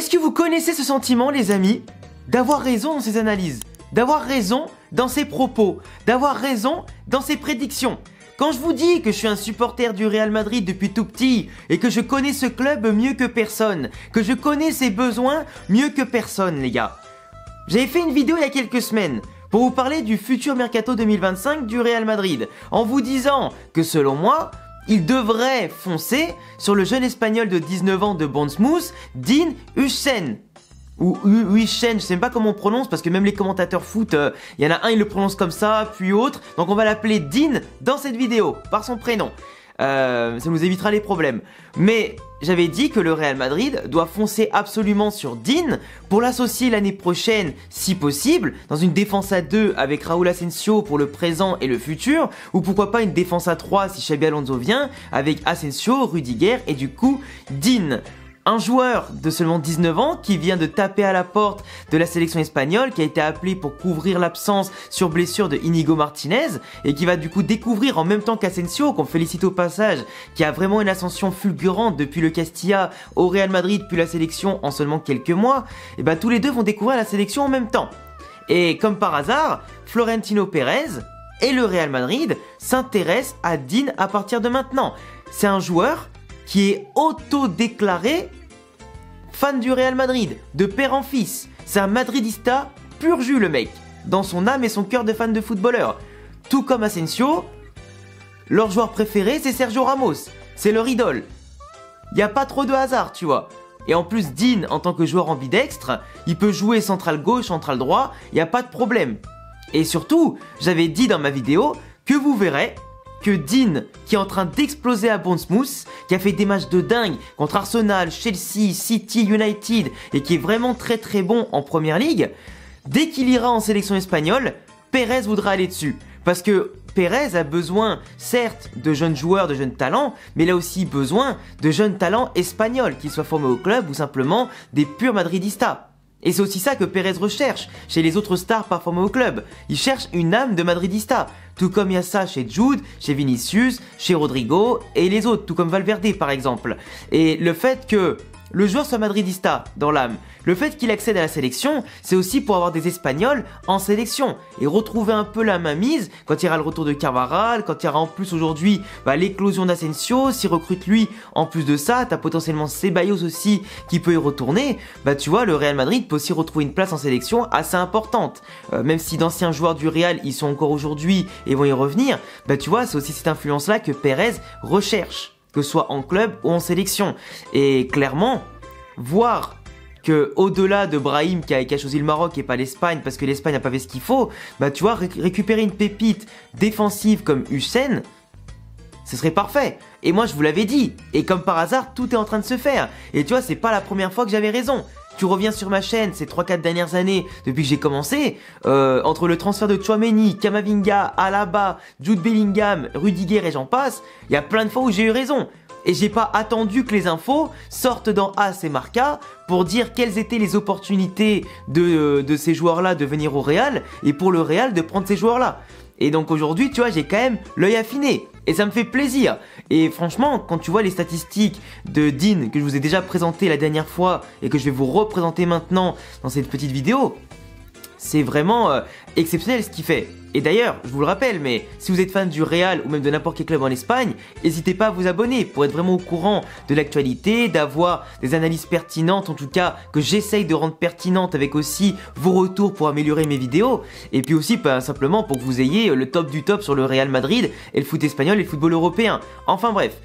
Est-ce que vous connaissez ce sentiment, les amis, d'avoir raison dans ses analyses, d'avoir raison dans ses propos, d'avoir raison dans ses prédictions? Quand je vous dis que je suis un supporter du Real Madrid depuis tout petit et que je connais ce club mieux que personne, que je connais ses besoins mieux que personne, les gars. J'avais fait une vidéo il y a quelques semaines pour vous parler du futur mercato 2025 du Real Madrid, en vous disant que selon moi, il devrait foncer sur le jeune espagnol de 19 ans de Bournemouth, Dean Huijsen. Ou Huijsen, je sais même pas comment on prononce parce que même les commentateurs foot, il y en a un il le prononce comme ça, puis autre. Donc on va l'appeler Dean dans cette vidéo, par son prénom. Ça nous évitera les problèmes. Mais j'avais dit que le Real Madrid doit foncer absolument sur Dean pour l'associer l'année prochaine, si possible, dans une défense à 2 avec Raúl Asensio pour le présent et le futur, ou pourquoi pas une défense à 3 si Xabi Alonso vient, avec Asensio, Rudiger et du coup Dean. Un joueur de seulement 19 ans qui vient de taper à la porte de la sélection espagnole, qui a été appelé pour couvrir l'absence sur blessure de Inigo Martinez et qui va du coup découvrir en même temps qu'Asensio, qu'on félicite au passage, qui a vraiment une ascension fulgurante depuis le Castilla au Real Madrid puis la sélection en seulement quelques mois. Et bah tous les deux vont découvrir la sélection en même temps. Et comme par hasard, Florentino Pérez et le Real Madrid s'intéressent à Dean à partir de maintenant. C'est un joueur qui est auto-déclaré fan du Real Madrid, de père en fils. C'est un madridista pur jus le mec, dans son âme et son cœur de fan de footballeur. Tout comme Asensio, leur joueur préféré c'est Sergio Ramos, c'est leur idole. Y a pas trop de hasard tu vois. Et en plus Dean en tant que joueur ambidextre, il peut jouer central gauche, central droit, y a pas de problème. Et surtout, j'avais dit dans ma vidéo que vous verrez que Dean, qui est en train d'exploser à Bournemouth, qui a fait des matchs de dingue contre Arsenal, Chelsea, City, United, et qui est vraiment très très bon en Première Ligue, dès qu'il ira en sélection espagnole, Pérez voudra aller dessus. Parce que Pérez a besoin, certes, de jeunes joueurs, de jeunes talents, mais il a aussi besoin de jeunes talents espagnols, qu'ils soient formés au club ou simplement des purs madridistas. Et c'est aussi ça que Pérez recherche chez les autres stars pas formés au club. Il cherche une âme de madridista. Tout comme il y a ça chez Jude, chez Vinicius, chez Rodrigo et les autres, tout comme Valverde par exemple. Et le fait que le joueur soit madridista dans l'âme, le fait qu'il accède à la sélection, c'est aussi pour avoir des Espagnols en sélection et retrouver un peu la mainmise quand il y aura le retour de Carvajal, quand il y aura en plus aujourd'hui l'éclosion d'Asensio, s'il recrute lui, en plus de ça, t'as potentiellement Ceballos aussi qui peut y retourner, tu vois, le Real Madrid peut aussi retrouver une place en sélection assez importante. Même si d'anciens joueurs du Real, ils sont encore aujourd'hui et vont y revenir, tu vois, c'est aussi cette influence-là que Pérez recherche, que ce soit en club ou en sélection. Et clairement, voir que au-delà de Brahim qui a choisi le Maroc et pas l'Espagne parce que l'Espagne n'a pas fait ce qu'il faut, tu vois, récupérer une pépite défensive comme Huijsen, ce serait parfait. Et moi je vous l'avais dit, et comme par hasard, tout est en train de se faire. Et tu vois, c'est pas la première fois que j'avais raison. Tu reviens sur ma chaîne ces 3-4 dernières années, depuis que j'ai commencé, entre le transfert de Tchouaméni, Camavinga, Alaba, Jude Bellingham, Rudiger et j'en passe, il y a plein de fois où j'ai eu raison. Et j'ai pas attendu que les infos sortent dans AS et Marca pour dire quelles étaient les opportunités de ces joueurs-là de venir au Real et pour le Real de prendre ces joueurs-là. Et donc aujourd'hui, tu vois, j'ai quand même l'œil affiné et ça me fait plaisir. Et franchement, quand tu vois les statistiques de Dean que je vous ai déjà présenté la dernière fois et que je vais vous représenter maintenant dans cette petite vidéo, c'est vraiment exceptionnel ce qu'il fait. Et d'ailleurs, je vous le rappelle, mais si vous êtes fan du Real ou même de n'importe quel club en Espagne, n'hésitez pas à vous abonner pour être vraiment au courant de l'actualité, d'avoir des analyses pertinentes, en tout cas que j'essaye de rendre pertinentes avec aussi vos retours pour améliorer mes vidéos. Et puis aussi, simplement pour que vous ayez le top du top sur le Real Madrid et le foot espagnol et le football européen. Enfin bref,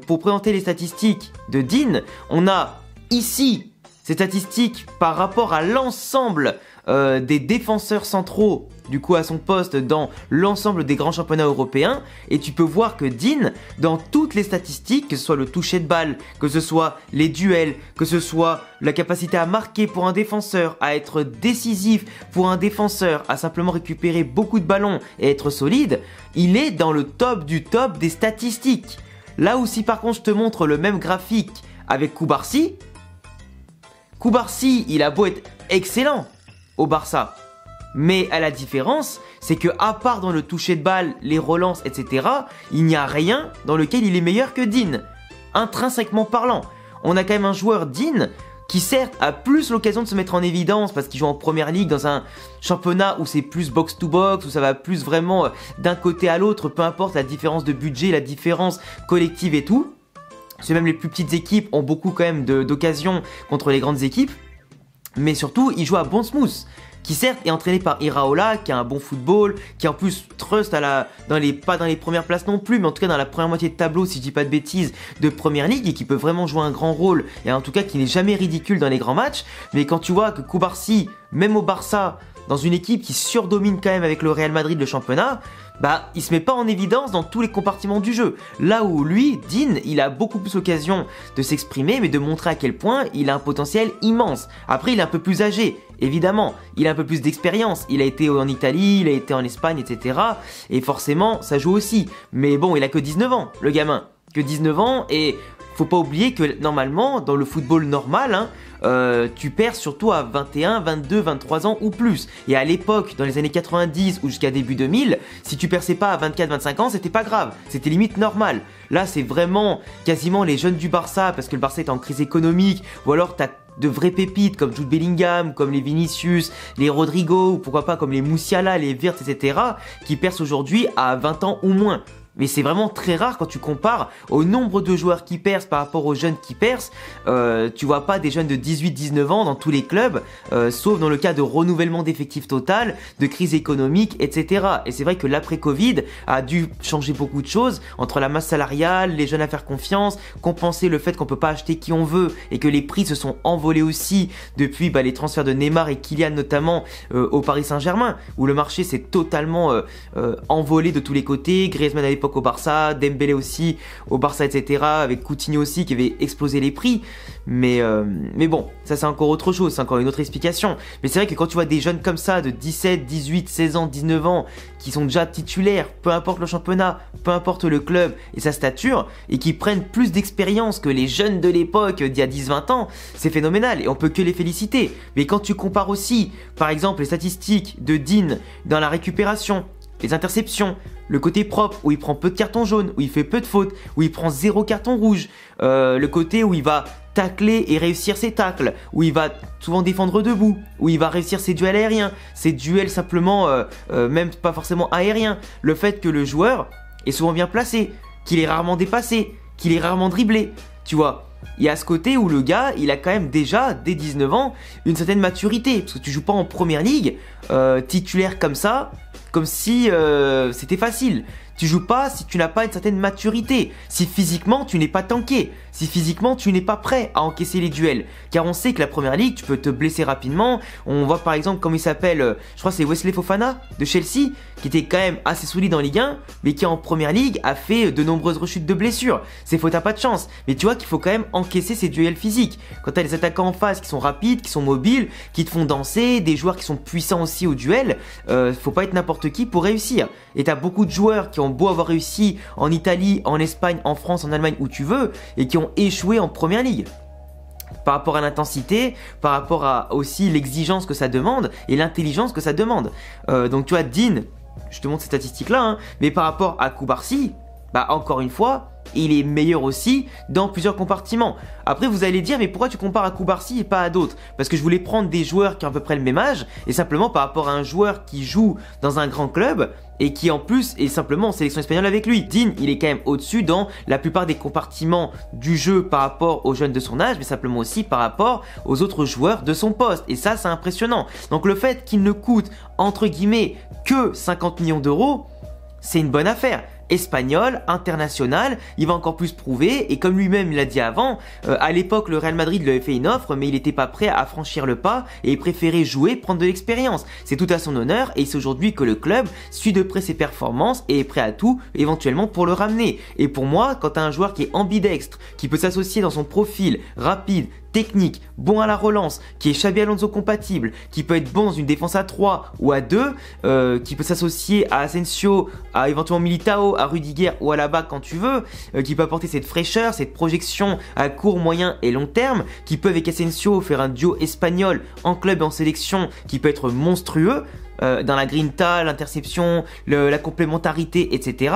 pour présenter les statistiques de Dean, on a ici ces statistiques par rapport à l'ensemble des défenseurs centraux du coup à son poste dans l'ensemble des grands championnats européens et tu peux voir que Dean dans toutes les statistiques, que ce soit le toucher de balle, que ce soit les duels, que ce soit la capacité à marquer pour un défenseur, à être décisif pour un défenseur, à simplement récupérer beaucoup de ballons et être solide, il est dans le top du top des statistiques. Là où si par contre je te montre le même graphique avec Cubarsí, il a beau être excellent au Barça, mais à la différence, c'est que à part dans le toucher de balle, les relances, etc., il n'y a rien dans lequel il est meilleur que Dean, intrinsèquement parlant. On a quand même un joueur Dean qui certes a plus l'occasion de se mettre en évidence parce qu'il joue en première ligue dans un championnat où c'est plus box to box, où ça va plus vraiment d'un côté à l'autre, peu importe la différence de budget, la différence collective et tout. Parce que même les plus petites équipes ont beaucoup quand même d'occasions contre les grandes équipes. Mais surtout, il joue à Bournemouth, qui certes est entraîné par Iraola, qui a un bon football, qui en plus trust pas dans les premières places non plus, mais en tout cas dans la première moitié de tableau, si je dis pas de bêtises, de Première Ligue, et qui peut vraiment jouer un grand rôle, et en tout cas qui n'est jamais ridicule dans les grands matchs. Mais quand tu vois que Cubarsí, même au Barça, dans une équipe qui surdomine quand même avec le Real Madrid le championnat, bah il se met pas en évidence dans tous les compartiments du jeu. Là où lui, Dean, il a beaucoup plus l'occasion de s'exprimer, mais de montrer à quel point il a un potentiel immense. Après, il est un peu plus âgé, évidemment, il a un peu plus d'expérience, il a été en Italie, il a été en Espagne, etc. Et forcément, ça joue aussi. Mais bon, il a que 19 ans, le gamin. Que 19 ans, et faut pas oublier que normalement, dans le football normal, tu perds surtout à 21, 22, 23 ans ou plus. Et à l'époque, dans les années 90 ou jusqu'à début 2000, si tu perçais pas à 24, 25 ans, c'était pas grave. C'était limite normal. Là, c'est vraiment quasiment les jeunes du Barça, parce que le Barça est en crise économique, ou alors t'as de vraies pépites comme Jude Bellingham, comme les Vinicius, les Rodrigo, ou pourquoi pas comme les Musiala, les Wirtz, etc., qui percent aujourd'hui à 20 ans ou moins. Mais c'est vraiment très rare quand tu compares au nombre de joueurs qui percent par rapport aux jeunes qui percent. Tu vois pas des jeunes de 18-19 ans dans tous les clubs, sauf dans le cas de renouvellement d'effectifs total, de crise économique, etc. Et c'est vrai que l'après-Covid a dû changer beaucoup de choses entre la masse salariale, les jeunes à faire confiance, compenser le fait qu'on peut pas acheter qui on veut et que les prix se sont envolés aussi depuis les transferts de Neymar et Kylian notamment au Paris Saint-Germain, où le marché s'est totalement envolé de tous les côtés. Griezmann à l'époque au Barça, Dembélé aussi au Barça, etc. Avec Coutinho aussi qui avait explosé les prix. Mais bon, ça c'est encore autre chose, c'est encore une autre explication. Mais c'est vrai que quand tu vois des jeunes comme ça de 17, 18, 16 ans, 19 ans qui sont déjà titulaires, peu importe le championnat, peu importe le club et sa stature, et qui prennent plus d'expérience que les jeunes de l'époque d'il y a 10-20 ans, c'est phénoménal et on peut que les féliciter. Mais quand tu compares aussi, par exemple, les statistiques de Dean dans la récupération, les interceptions, le côté propre où il prend peu de cartons jaunes, où il fait peu de fautes, où il prend 0 carton rouge, le côté où il va tacler et réussir ses tacles, où il va souvent défendre debout, où il va réussir ses duels aériens, ses duels simplement, même pas forcément aériens, le fait que le joueur est souvent bien placé, qu'il est rarement dépassé, qu'il est rarement dribblé, tu vois. Il y a ce côté où le gars, il a quand même déjà, dès 19 ans, une certaine maturité, parce que tu joues pas en première ligue, titulaire comme ça, comme si c'était facile. Tu joues pas si tu n'as pas une certaine maturité, si physiquement tu n'es pas tanké, si physiquement tu n'es pas prêt à encaisser les duels. Car on sait que la première ligue, tu peux te blesser rapidement. On voit par exemple comme il s'appelle, je crois que c'est Wesley Fofana de Chelsea, qui était quand même assez solide en Ligue 1, mais qui en première ligue a fait de nombreuses rechutes de blessures. C'est faute à pas de chance. Mais tu vois qu'il faut quand même encaisser ces duels physiques. Quand tu as des attaquants en face qui sont rapides, qui sont mobiles, qui te font danser, des joueurs qui sont puissants aussi au duel, faut pas être n'importe qui pour réussir. Et tu as beaucoup de joueurs qui ont beau avoir réussi en Italie, en Espagne, en France, en Allemagne, où tu veux, et qui ont échoué en première ligue. Par rapport à l'intensité, par rapport à aussi l'exigence que ça demande et l'intelligence que ça demande. Donc tu vois, Dean, je te montre ces statistiques-là, mais par rapport à Cubarsí, encore une fois, il est meilleur aussi dans plusieurs compartiments. Après vous allez dire mais pourquoi tu compares à Cubarsí et pas à d'autres? Parce que je voulais prendre des joueurs qui ont à peu près le même âge et simplement par rapport à un joueur qui joue dans un grand club et qui en plus est simplement en sélection espagnole avec lui. Dean, il est quand même au-dessus dans la plupart des compartiments du jeu par rapport aux jeunes de son âge, mais simplement aussi par rapport aux autres joueurs de son poste. Et ça, c'est impressionnant. Donc le fait qu'il ne coûte, entre guillemets, que 50 millions d'euros, c'est une bonne affaire. Espagnol, international, il va encore plus prouver et comme lui-même l'a dit avant, à l'époque le Real Madrid lui avait fait une offre mais il n'était pas prêt à franchir le pas et il préférait jouer, prendre de l'expérience. C'est tout à son honneur et c'est aujourd'hui que le club suit de près ses performances et est prêt à tout éventuellement pour le ramener. Et pour moi, quand tu as un joueur qui est ambidextre, qui peut s'associer dans son profil rapide, technique, bon à la relance, qui est Xabi Alonso compatible, qui peut être bon dans une défense à 3 ou à 2, qui peut s'associer à Asensio, à éventuellement Militao, à Rudiger ou à la back quand tu veux, qui peut apporter cette fraîcheur, cette projection à court, moyen et long terme, qui peut avec Asensio faire un duo espagnol en club et en sélection qui peut être monstrueux. dans la grinta, l'interception, la complémentarité, etc.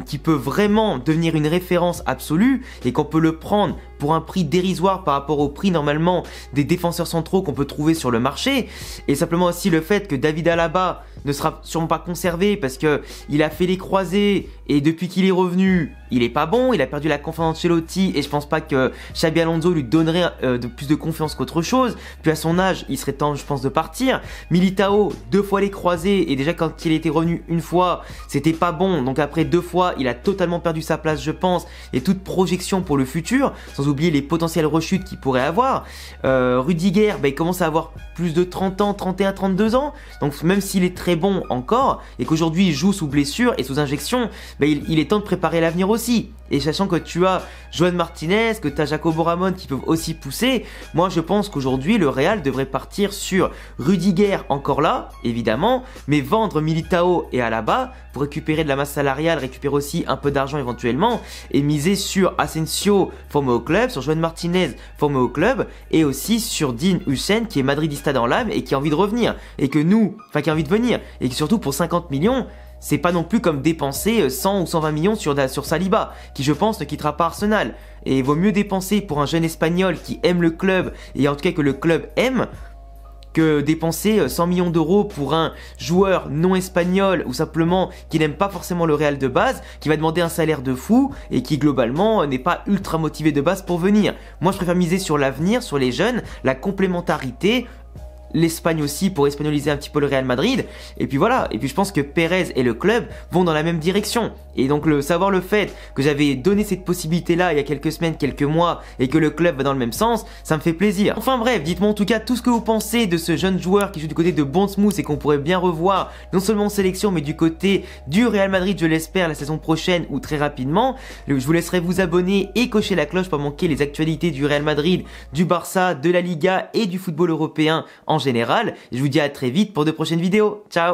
Qui peut vraiment devenir une référence absolue et qu'on peut le prendre pour un prix dérisoire par rapport au prix normalement des défenseurs centraux qu'on peut trouver sur le marché. Et simplement aussi le fait que David Alaba ne sera sûrement pas conservé parce que il a fait les croisés et depuis qu'il est revenu, il est pas bon, il a perdu la confiance d'Ancelotti et je pense pas que Xabi Alonso lui donnerait plus de confiance qu'autre chose. Puis à son âge, il serait temps, je pense, de partir. Militao, 2 fois les croisés et déjà quand il était revenu une fois, c'était pas bon. Donc après 2 fois, il a totalement perdu sa place, je pense, et toute projection pour le futur, sans oublier les potentielles rechutes qu'il pourrait avoir. Rudiger, il commence à avoir plus de 30 ans, 31, 32 ans. Donc même s'il est très bon encore et qu'aujourd'hui il joue sous blessure et sous injection, il est temps de préparer l'avenir aussi. Et sachant que tu as Joan Martinez, que tu as Jacobo Ramon qui peuvent aussi pousser, moi je pense qu'aujourd'hui le Real devrait partir sur Rudiger encore là, évidemment, mais vendre Militao et Alaba pour récupérer de la masse salariale, récupérer aussi un peu d'argent éventuellement, et miser sur Asensio formé au club, sur Joan Martinez formé au club, et aussi sur Dean Huijsen qui est madridista dans l'âme et qui a envie de revenir, et que nous, qui a envie de venir, et que surtout pour 50 millions, c'est pas non plus comme dépenser 100 ou 120 millions sur Saliba, qui je pense ne quittera pas Arsenal. Et il vaut mieux dépenser pour un jeune espagnol qui aime le club, et en tout cas que le club aime, que dépenser 100 millions d'euros pour un joueur non espagnol ou simplement qui n'aime pas forcément le Real de base, qui va demander un salaire de fou et qui globalement n'est pas ultra motivé de base pour venir. Moi je préfère miser sur l'avenir, sur les jeunes, la complémentarité, l'Espagne aussi pour espagnoliser un petit peu le Real Madrid, et puis voilà. Et puis je pense que Pérez et le club vont dans la même direction, et donc le fait que j'avais donné cette possibilité là il y a quelques semaines, quelques mois, et que le club va dans le même sens, ça me fait plaisir. Enfin bref, dites-moi en tout cas tout ce que vous pensez de ce jeune joueur qui joue du côté de Bournemouth et qu'on pourrait bien revoir non seulement en sélection mais du côté du Real Madrid, je l'espère, la saison prochaine ou très rapidement. Je vous laisserai vous abonner et cocher la cloche pour pas manquer les actualités du Real Madrid, du Barça, de la Liga et du football européen en général. Je vous dis à très vite pour de prochaines vidéos. Ciao!